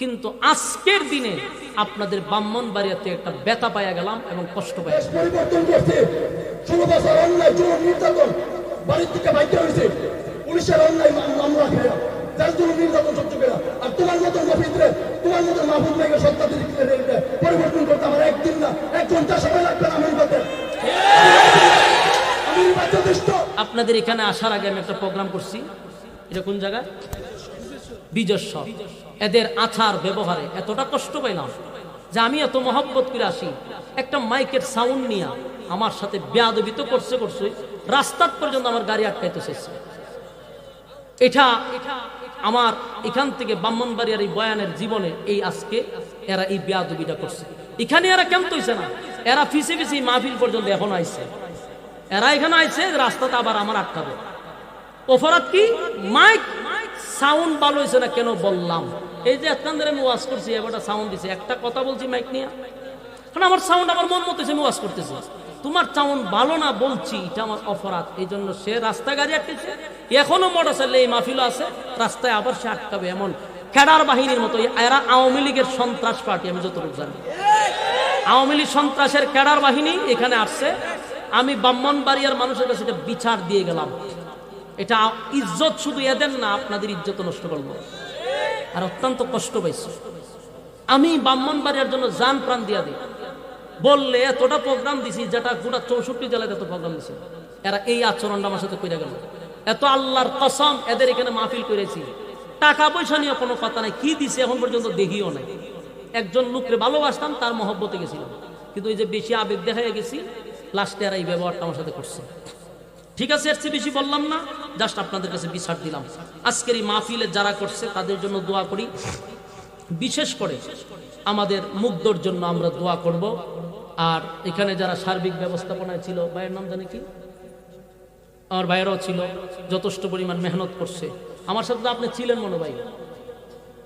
কিন্তু আজকের দিনে আপনাদের ব্রাহ্মণবাড়িয়াতে একটা ব্যথা পাইয়া গেলাম এবং কষ্ট পাইয়া গেলাম। পরিবর্তন করছে 16 বছর অন্যায় জুলুম নির্যাতন বাড়ির থেকে বাইরে হয়েছে পুলিশের অন্যায় মামলা খেয়া যার জন্য নির্যাতন সহ্য করা আর তোমার মতন গভীরে তোমার মতন মাহবুব ভাইকে সত্তা দিতে পরিবর্তন করতে আমার একদিন না 1 ঘন্টা সময় লাগবে না আমি বলতে আমি যথেষ্ট। আপনাদের এখানে আসার আগে আমি একটা প্রোগ্রাম করছি, এটা কোন জায়গায়, বিজস্ব। এদের আচার ব্যবহারে এতটা কষ্ট পাইলাম যে আমি এত মহব্বত করে আসি, একটা মাইকের সাউন্ড নিয়ে আমার সাথে বেয়াদবি তো করছে রাস্তা পর্যন্ত আমার গাড়ি আটকাইতে চেয়েছে। এটা আমার এখান থেকে ব্রাহ্মণবাড়িয়ার এই বয়ানের জীবনে এই আজকে এরা এই বেয়াদবিটা করছে। এখানে এরা কেমন হইছে না, এরা ফিসে ফিসে মাহফিল পর্যন্ত এখন আইছে, এরা এখানে আইছে রাস্তাতে আবার আমার আটকাবে। অপরাধ কি? মাইক সাউন্ড ভালো হয়েছে না কেন বললাম, এই যে এতক্ষণ ধরে আমি ওয়াজ করছি, এবারটা সাউন্ড দিছে, একটা কথা বলছি মাইক নিয়ে, কারণ আমার সাউন্ড আমার মন মতো আমি ওয়াজ করতেছি, তোমার সাউন্ড ভালো না বলছি, এটা আমার অপরাধ। এই জন্য সে রাস্তা গাড়ি আটকেছে, এখনো মোটরসাইকেল এই মাহফিলও আছে, রাস্তায় আবার সে আটকাবে। এমন ক্যাডার বাহিনীর মতো এরা আওয়ামী লীগের সন্ত্রাস পার্টি, আমি যতটুকু জানি আওয়ামী লীগ সন্ত্রাসের ক্যাডার বাহিনী এখানে আসছে। আমি ব্রাহ্মণবাড়িয়ার মানুষের কাছে এটা বিচার দিয়ে গেলাম, এটা ইজ্জত শুধু এদের না, আপনাদের ইজ্জত নষ্ট করবো। আর অত্যন্ত কষ্ট পাইছি আমি, ব্রাহ্মণবাড়িয়ার জন্য জান প্রাণ দিয়া দিই বললে এতটা প্রোগ্রাম দিছি, যেটা গোটা 64 জেলায় এত প্রোগ্রাম দিছি, এরা এই আচরণটা আমার সাথে কইরা গেল। এত আল্লাহর কসম এদের এখানে মাহফিল করেছি, টাকা পয়সা নিয়ে কোনো কথা নাই, কি দিছে এখন পর্যন্ত দেখিও নাই। একজন লোকরে ভালোবাসতাম, তার মহব্বতে গেছিলাম, কিন্তু এই যে বেশি আবেগ দেখাই গেছি, লাস্টে এরা এই ব্যবহারটা আমার সাথে করছে। ঠিক আছে, এর চেয়ে বেশি বললাম না, জাস্ট আপনাদের কাছে বিচার দিলাম। আজকের এই মাহফিলে যারা করছে তাদের জন্য দোয়া করি, বিশেষ করে আমাদের মুগ্ধর জন্য আমরা দোয়া করব। আর এখানে যারা সার্বিক ব্যবস্থাপনায় ছিল, ভাইয়ের নাম জানে কি, আমার ভাইয়েরাও ছিল, যথেষ্ট পরিমাণ মেহনত করছে। আমার সাথে তো আপনি ছিলেন মনে ভাই,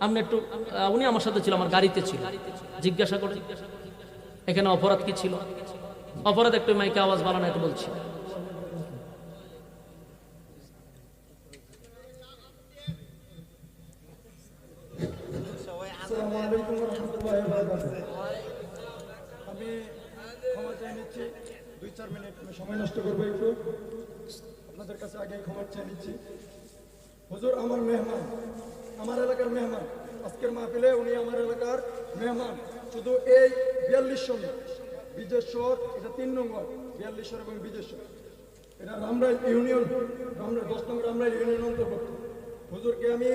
আপনি একটু, উনি আমার সাথে ছিল, আমার গাড়িতে ছিল, জিজ্ঞাসা করে এখানে অপরাধ কি ছিল। অপরাধ একটু মাইকে আওয়াজ বাড়ানো, একটু বলছি। আমি ক্ষমা চাই নিচ্ছি, 2-4 মিনিট সময় নষ্ট করবো একটু আপনাদের কাছে, আগে ক্ষমা চাই নিচ্ছি। হুজুর আমার মেহমান, আমার এলাকার মেহমান, আজকের মাহফিলে উনি আমার এলাকার মেহমান। শুধু এই 42 বিজেশ্বর, এটা 3 নম্বর 42 এবং বিজেশ্বর, এটা রামরাইল ইউনিয়ন, 10 নম্বর রামরাইল ইউনিয়ন অন্তর্ভুক্ত। হুজুরকে আমি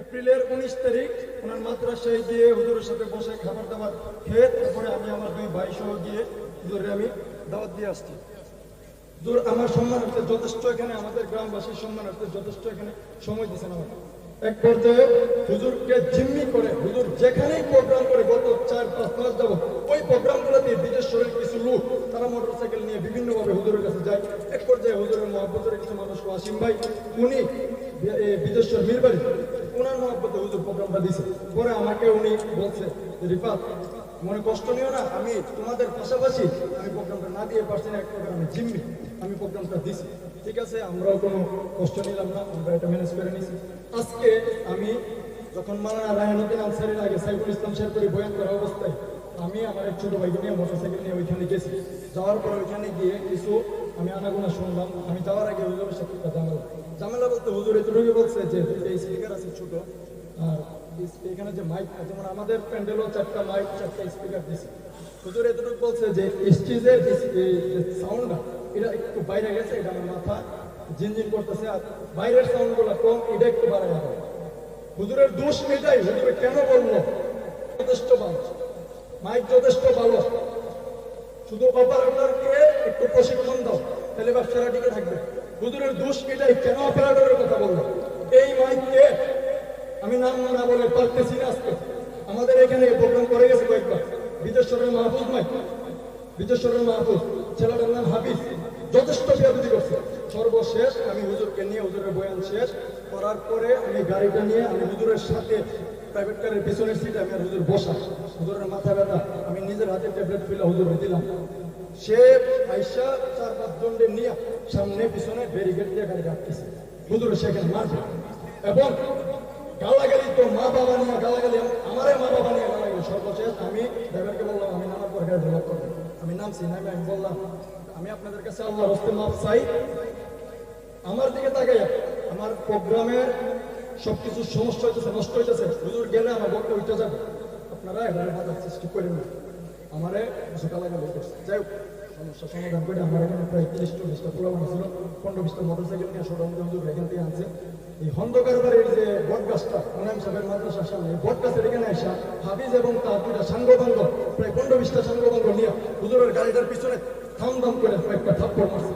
এপ্রিলের 19 তারিখ ওনার মাদ্রাসায় গিয়ে হুজুরের সাথে বসে খাবার দাবার খেয়ে তারপরে আমি আমার 2 ভাই সহ গিয়ে হুজুরকে আমি দাওয়াত দিয়ে আসছি। হুজুর আমার সম্মানার্থে যথেষ্ট, এখানে আমাদের গ্রামবাসীর সম্মানার্থে যথেষ্ট এখানে সময় দিয়েছেন আমার। এক পর্যায়ে হুজুরকে জিম্মি করে হুজুর যেখানেই প্রোগ্রাম করে গত 4-5 মাস যাব, ওই প্রোগ্রামগুলোতে বিদেশের কিছু লোক তারা মোটরসাইকেল নিয়ে বিভিন্নভাবে হুজুরের কাছে যায়। এক পর্যায়ে হুজুরের মহব্বতের কিছু মানুষ, ওয়াসিম ভাই, উনি বিদেশের মীরবাড়ি, ওনার মহব্বতে হুজুর প্রোগ্রামটা দিয়েছে। পরে আমাকে উনি বলছে, রিফাত মনে কষ্ট নিও না, আমি তোমাদের পাশাপাশি আমি প্রোগ্রামটা না দিয়ে পারছি না, এক প্রকার আমি জিম্মি, আমি প্রোগ্রামটা দিছি। ঠিক আছে, আমরাও কোনো কষ্ট নিলাম না, আমরা এটা ম্যানেজ করে নিয়েছি। আজকে আমি যখন মাওলানা রায়হানুদ্দিন আনসারীর আগে সাইফুল ইসলাম শেরপুরি বয়ান করা অবস্থায় আমি আমার এক ছোট ভাইকে নিয়ে মোটরসাইকেল নিয়ে ওইখানে গেছি। যাওয়ার পর ওইখানে গিয়ে কিছু আমি আনাগোনা শুনলাম। আমি যাওয়ার আগে হুজুরের সাথে একটা ঝামেলা বলতে হুজুর এতটুকু বলছে যে এই স্পিকার আছে ছোট, আর এখানে যে মাইক, যেমন আমাদের প্যান্ডেলও 4টা মাইক 4টা স্পিকার দিয়েছে, হুজুর এতটুকু বলছে যে স্টেজের সাউন্ডটা এটা একটু বাইরে গেছে, এটা আমার মাথা ঝিনঝিন করতেছে, আর বাইরের সাউন্ডগুলো কম, এটা একটু বাড়ায় যাবে। হুজুরের দোষ এটাই, হুজুরে কেন বললো যথেষ্ট ভালো, মাইক যথেষ্ট ভালো, শুধু অপারেটরকে একটু প্রশিক্ষণ দাও, তাহলে ব্যবসাটা টিকে থাকবে। হুজুরের দোষ এটাই, কেন অপারেটরের কথা বললো। এই মাইককে আমি নাম না বলে পারতেছি না। আজকে আমাদের এখানে প্রোগ্রাম করে গেছে কয়েকবার, বিদেশ্বরের মাহফুজ মাইক, বিদেশ্বরের মাহফুজ, ছেলেটার নাম হাফিজ, যথেষ্ট বিরোধী করছে। সর্বশেষ আমি হুজুরকে নিয়ে, হুজুরের বয়ান শেষ করার পরে আমি গাড়িটা নিয়ে আমি হুজুরের সাথে প্রাইভেট কারের পিছনের সিটে আমি আর হুজুর বসা, হুজুরের মাথা ব্যথা, আমি নিজের হাতে ট্যাবলেট ফেলে হুজুরকে দিলাম। সে আইসা 4-5 জনকে নিয়ে সামনে পিছনে ব্যারিকেড দিয়ে গাড়ি রাখতেছে, হুজুর সেখানে মারবে এবং গালাগালি, তো মা বাবা নিয়ে গালাগালি, আমারে নামছি নামে আমি বললাম আমি আপনাদের কাছে আল্লাহর হস্তে মাপ চাই, আমার দিকে তাকাইয়া আমার প্রোগ্রামের সবকিছু সমস্যা হইতেছে, নষ্ট হইতেছে, হুজুর গেলে আমার বক্তব্য উঠে যাবে, আপনারা এভাবে বাধা সৃষ্টি করেন না, আমারে কিছু গালাগালি করছে। যাই হোক সমস্যা সমাধান করে আমার এখানে প্রায় 30-40টা প্রোগ্রাম ছিল, 15-20টা মোটরসাইকেল নিয়ে সরঞ্জাম হুজুর এখান থেকে আনছে। এই খন্দকার বাড়ির যে বট গাছটা মোনায়েম সাহেবের মাদ্রাসার সামনে, এই বট গাছের এখানে আসা হাফিজ এবং তার দুটা সাঙ্গবাঙ্গ প্রায় 15-20টা সাঙ্গবাঙ্গ নিয়ে হুজুরের গাড়িটার পিছনে থাম দাম করে একটা থাপ্পড় মারছে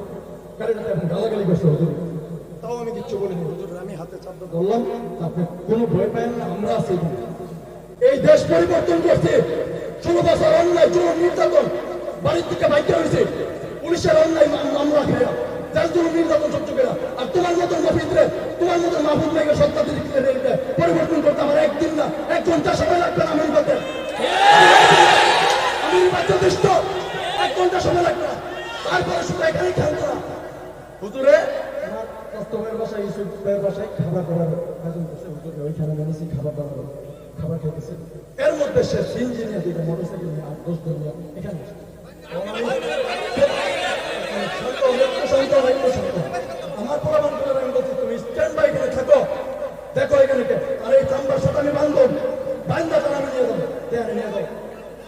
গাড়িটাতে, এখন গালাগালি করছে হুজুর। তাও আমি কিচ্ছু বলিনি, হুজুর আমি হাতে চাপটা ধরলাম, আপনি কোনো ভয় পাবেন না, আমরা আছি এখানে। এই দেশ পরিবর্তন করছে, 16 বছর অন্যায় জুলুম নির্যাতন, বাড়ির থেকে বাইকে হয়েছে পুলিশের অন্যায় মামলা খেয়া, যার জন্য নির্যাতন সহ্য করা। আর তোমার মতন মফিদরে, তোমার মতন মাহবুব ভাইকে সত্তা দিতে পরিবর্তন করতে আমার একদিন না 1 ঘন্টা সময় লাগবে না। আমি যথেষ্ট 1 ঘন্টা সময় লাগবে না, তারপরে শুধু এখানেই খেয়াল করা। হুজুরে আমার বাস্তবের বাসায় ইউসুফের বাসায় খাবার দাবার আয়োজন করছে, হুজুরে ওইখানে জানিয়েছি খাবার দাবার খাবার খেতেছে। এর মধ্যে সে সিনজি নিয়ে দুইটা মোটরসাইকেল নিয়ে 8-10 জন নিয়ে এখানে আসছে। আমার প্রমাণ করে আমি বলছি তুমি স্ট্যান্ড বাই করে থাকো, দেখো এখানে আর এই চাম্বার সাথে আমি বান্ধব বান্ধা আমি নিয়ে যাবো, নিয়ে যাবো।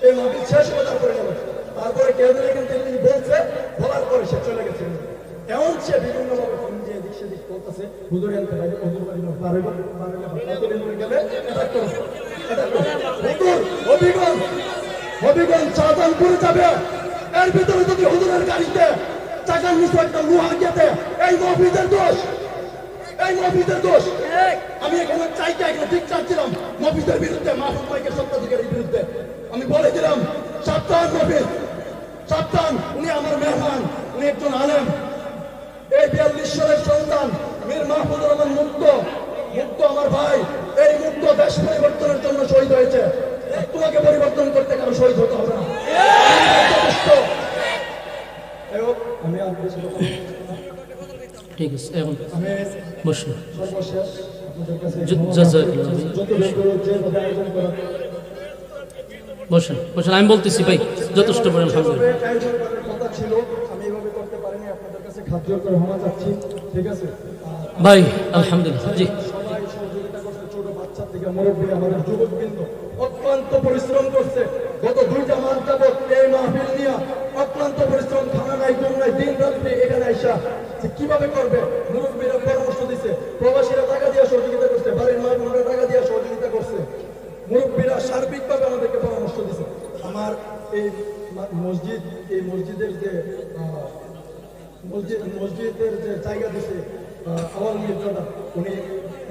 এই মাহফিল শেষ হয়ে তারপরে যাবো। তারপরে কেউ এখান থেকে তিনি বলছে, বলার পরে সে চলে গেছে। এমন সে বিভিন্নভাবে ফোন দিয়ে দিক সেদিক বলতেছে, হুজুর আনতে পারে, হুজুর বাড়ি গেলে হবিগঞ্জ শাহজাহানপুরে যাবে, এর ভিতরে যদি হুজুরের গাড়িতে চাকার নিচে একটা লোহা গেতে, এই মফিজের দোষ, এই মফিজের দোষ। আমি এখানে চাইটা এখানে ঠিক চাচ্ছিলাম মফিজের বিরুদ্ধে, মাহবুব ভাইকে সত্যাধিকারীর বিরুদ্ধে। আমি বলে দিলাম সাবধান মফিজ, সাবধান, উনি আমার মেহমান, উনি একজন আলেম, এই 42 সালের সন্তান মীর মাহফুজুর রহমান মুক্ত আমার ভাই, এই মুক্ত দেশ পরিবর্তনের জন্য শহীদ হয়েছে। তোমাকে পরিবর্তন করতে কারো শহীদ হতে হবে না। আমি ঠিক আছে, এখন বসুন। সর্বশেষ আপনাদের কাছে বসেন বসেন, আমি বলতেছি ভাই যথেষ্ট পরিমাণ কথা ছিল, আমি এইভাবে করতে পারিনি, আপনাদের কাছে খাদ্য করে ক্ষমা চাচ্ছি, ঠিক আছে ভাই? আলহামদুলিল্লাহ, জি সবাই সহযোগিতা করছে, ছোট বাচ্চা থেকে মুরব্বী, আমাদের যুবকবৃন্দ অক্লান্ত পরিশ্রম করছে। গত 2টা মাস যাবত এই মাহফিল নিয়ে অক্লান্ত পরিশ্রম, খানা নাই ঘুম নাই, দিন রাত্রি এখানে আইসা যে কিভাবে করবে মুরব্বীরা পরামর্শ দিছে, প্রবাসীরা টাকা দিয়ে সহযোগিতা করছে, বাড়ির মাহফিলরা টাকা দিয়ে সহযোগিতা করছে, মুরব্বীরা সার্বিকভাবে আমাদেরকে পরামর্শ দিছে। আমার এই মসজিদ, এই মসজিদের যে মসজিদের যে জায়গা দিছে আওয়াল মির্জাদা, উনি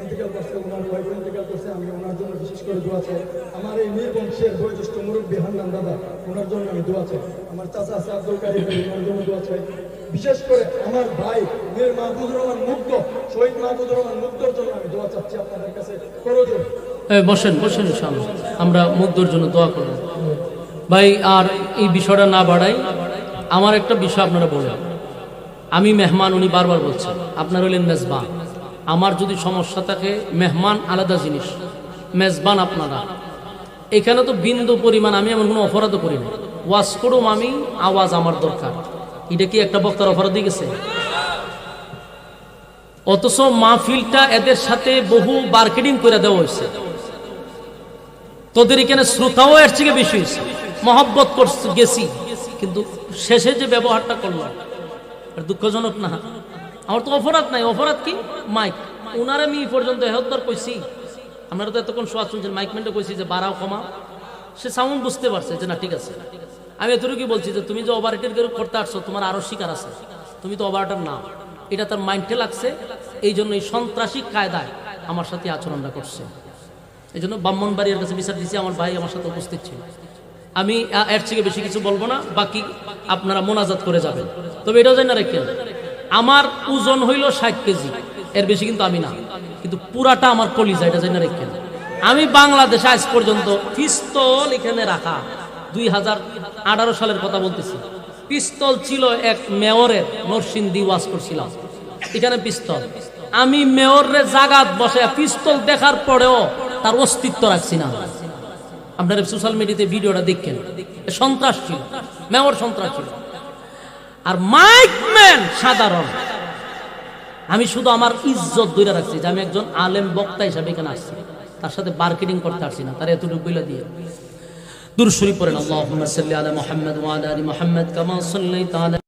ইন্তেকাল করছে, ওনার ওয়াইফ ইন্তেকাল করছে, আমি ওনার জন্য বিশেষ করে দোয়া চাই। আমার এই মীর বংশের বয়োজ্যেষ্ঠ মুরব্বী হান্নান দাদা, ওনার জন্য আমি দোয়া চাই। আমার চাচা আছে আব্দুল কারিম, ওনার জন্য দোয়া চাই। বিশেষ করে আমার ভাই মীর মাহফুজুর রহমান মুগ্ধ, শহীদ মাহফুজুর রহমান মুগ্ধর জন্য আমি দোয়া চাচ্ছি আপনাদের কাছে। করজোর বসেন বসেন, ইনশাআল্লাহ আমরা মুগ্ধর জন্য দোয়া করব ভাই। আর এই বিষয়টা না বাড়াই, আমার একটা বিষয় আপনারা বলেন, আমি মেহমান, উনি বারবার বলছেন, আপনার হলেন মেজবান। আমার যদি সমস্যা থাকে, মেহমান আলাদা জিনিস, মেজবান আপনারা। এখানে তো বিন্দু পরিমাণ আমি এমন কোনো অপরাধও করি না, ওয়াজ করুম আমি, আওয়াজ আমার দরকার। এটা কি একটা বক্তার অপরাধ গেছে? অথচ মাহফিলটা এদের সাথে বহু মার্কেটিং করে দেওয়া হয়েছে, তোদের এখানে শ্রোতাও এর থেকে বেশি হয়েছে, মহব্বত করছে গেছি, কিন্তু শেষে যে ব্যবহারটা করলো দুঃখজনক না? আমার তো অপরাধ নাই, অপরাধ কি? মাইক উনারে আমি পর্যন্ত হেহদ্দর কইছি, আপনারা তো এতক্ষণ শোয়া শুনছেন, মাইক মেন্টে কইছি যে বাড়াও কমা, সে সাউন্ড বুঝতে পারছে যে না ঠিক আছে। আমি এতটুকু বলছি যে তুমি যে ওভারটের করতে আসছো, তোমার আরো শিকার আছে, তুমি তো ওভারটার না, এটা তার মাইন্ডে লাগছে, এই জন্য এই সন্ত্রাসী কায়দায় আমার সাথে আচরণটা করছে। এই জন্য ব্রাহ্মণবাড়িয়ার কাছে বিচার দিয়েছি, আমার ভাই আমার সাথে উপস্থিত ছিল। আমি এর থেকে বেশি কিছু বলবো না, বাকি আপনারা মোনাজাত করে যাবেন। তবে এটাও জানি না রেখেন, আমার ওজন হইল 60 কেজি, এর বেশি কিন্তু আমি না, কিন্তু পুরাটা আমার কলিজা, এটা জানি না রেখেন। আমি বাংলাদেশে আজ পর্যন্ত পিস্তল এখানে রাখা, 2018 সালের কথা বলতেছি, পিস্তল ছিল এক মেয়রের, নরসিংদী ওয়াজ করছিলাম, এখানে পিস্তল। আমি মেয়রে জাগাত বসে পিস্তল দেখার পরেও তার অস্তিত্ব রাখছি না। আপনারা সোশ্যাল মিডিয়াতে ভিডিওটা দেখেন, সন্ত্রাস ছিল। মেয়র সন্ত্রাস ছিল। আর মাইক ম্যান সাধারণ। আমি শুধু আমার ইজ্জত ধরে রাখছি যে আমি একজন আলেম বক্তা হিসাবে এখানে আসছি, তার সাথে মার্কেটিং করতে আসছি না। তার এতটুকু বলে দিয়ে দুরূদ শরীফ পড়েন। আল্লাহুম্মা সাল্লি আলা মুহাম্মাদ ওয়া আলা আলি মুহাম্মাদ কামা সাল্লাইতা আলা